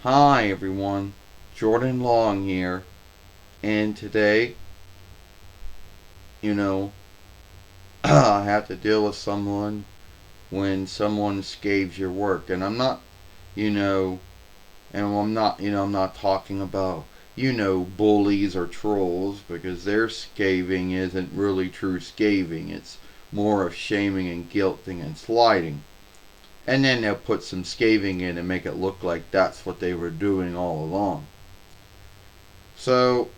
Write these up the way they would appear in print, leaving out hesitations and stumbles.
Hi everyone, Jordan Long here, and today, you know, I have to deal with someone when someone scaves your work, and I'm not, you know, and I'm not, I'm not talking about, bullies or trolls, because their scathing isn't really true scathing, it's more of shaming and guilting and slighting. And then they'll put some scathing in and make it look like that's what they were doing all along. So,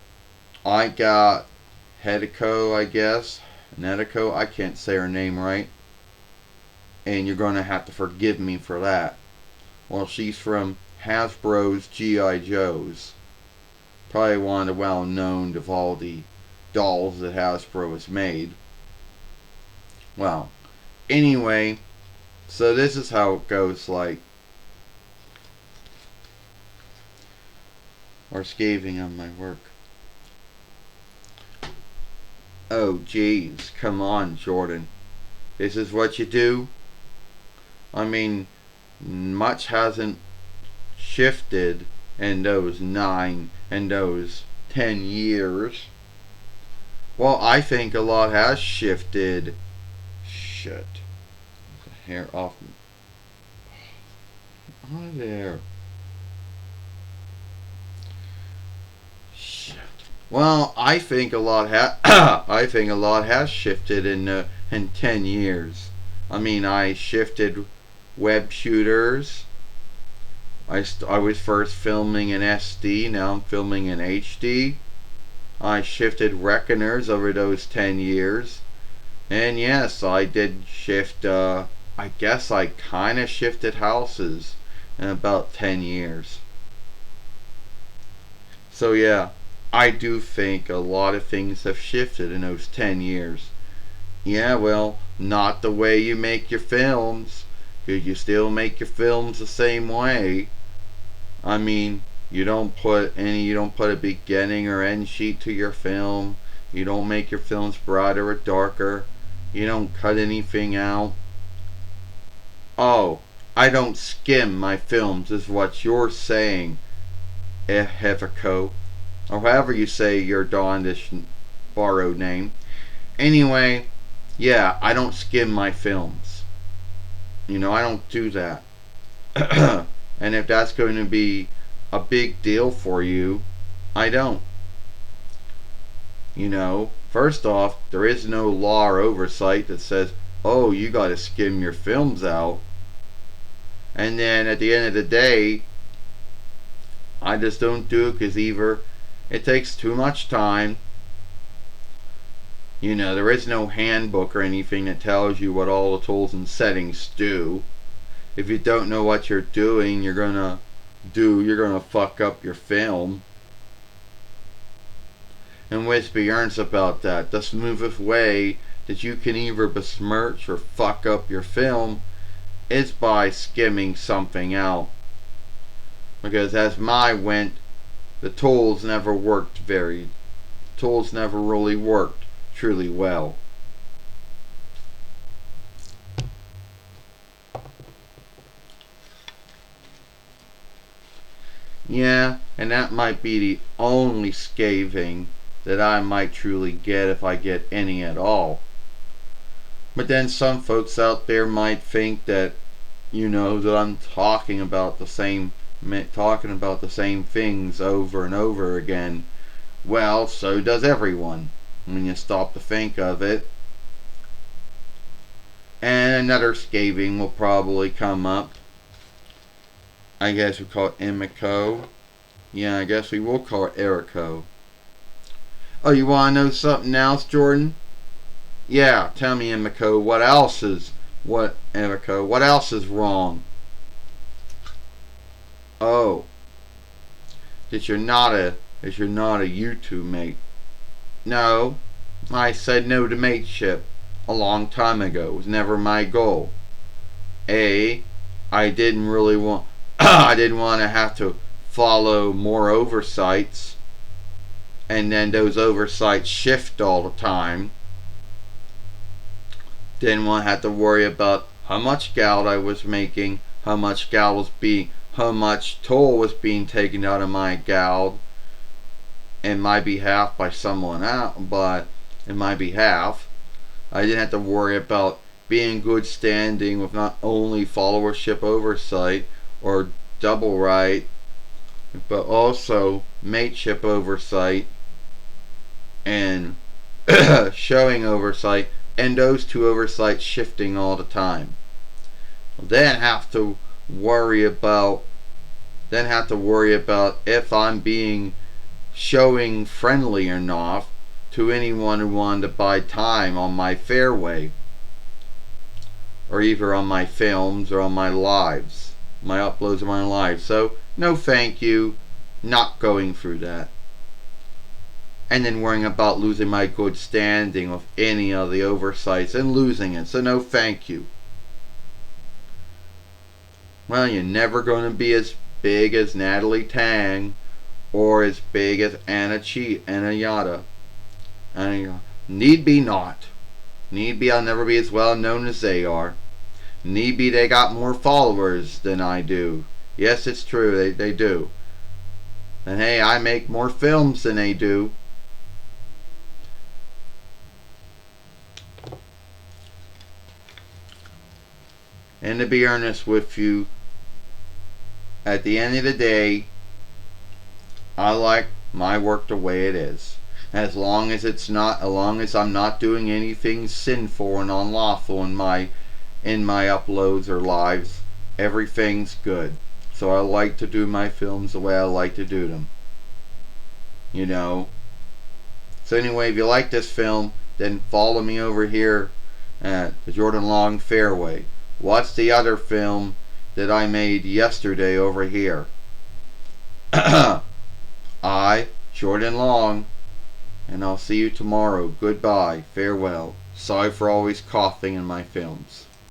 I got Hediko, I guess. Netiko, I can't say her name right. And you're going to have to forgive me for that. Well, she's from Hasbro's G.I. Joes. Probably one of the well known of all the dolls that Hasbro has made. Well, anyway, so this is how it goes like. Or scathing on my work. Oh, jeez, come on, Jordan. This is what you do? I mean, much hasn't shifted in those 10 years. Well, I think a lot has shifted. Shit. Hair off. Hi there. Shit. Well, I think a lot I think a lot has shifted in 10 years. I mean, I shifted web shooters. I was first filming in SD, now I'm filming in HD. I shifted reckoners over those 10 years. And yes, I did shift, I guess I kind of shifted houses in about 10 years. So yeah, I do think a lot of things have shifted in those 10 years. Yeah, well, not the way you make your films, because you still make your films the same way. I mean, you don't put a beginning or end sheet to your film. You don't make your films brighter or darker. You don't cut anything out. Oh, I don't skim my films is what you're saying, Hevico. Or however you say your Dawndish borrowed name. Anyway, yeah, I don't skim my films. I don't do that. And if that's going to be a big deal for you, I don't. First off, there is no law or oversight that says, oh, you got to skim your films out. And then at the end of the day, I just don't do it because either it takes too much time. There is no handbook or anything that tells you what all the tools and settings do. If you don't know what you're doing, you're gonna fuck up your film. And Wispy earns about that. The smoothest way that you can either besmirch or fuck up your film is by skimming something out. Because as mine went, the tools never really worked truly well. Yeah, and that might be the only scathing that I might truly get if I get any at all. But then some folks out there might think that, that I'm talking about the same things over and over again. Well, so does everyone when you stop to think of it. And another scathing will probably come up. I guess we call it Emiko. Yeah, I guess we will call it Eriko. Oh, you want to know something else, Jordan? Yeah, tell me, Emiko, what else is wrong? Oh, that you're not a YouTube mate. No, I said no to mateship a long time ago. It was never my goal. I didn't really want I didn't want to have to follow more oversights, and then those oversights shift all the time. Didn't want to have to worry about how much gout I was making, how much gout was how much toll was being taken out of my gal in my behalf by someone out, but in my behalf, I didn't have to worry about being in good standing with not only followership oversight or double right, but also mateship oversight and showing oversight, and those two oversights shifting all the time. Then have to worry about if I'm being showing friendly or not to anyone who wanted to buy time on my fairway, or either on my films or on my lives, my uploads of my lives. So no thank you, not going through that. And then worrying about losing my good standing with any of the oversights and losing it. So no thank you. Well, you're never going to be as big as Natalie Tang or as big as Anna Yada. Need be not. Need be I'll never be as well known as they are. Need be they got more followers than I do. Yes, it's true, they do. And hey, I make more films than they do. And to be earnest with you, at the end of the day, I like my work the way it is. As long as I'm not doing anything sinful and unlawful in my uploads or lives, everything's good. So I like to do my films the way I like to do them. You know. So anyway, if you like this film, then follow me over here at the Jordan Long Fairway. What's the other film that I made yesterday over here? I, Jordan Long, and I'll see you tomorrow. Goodbye. Farewell. Sorry for always coughing in my films.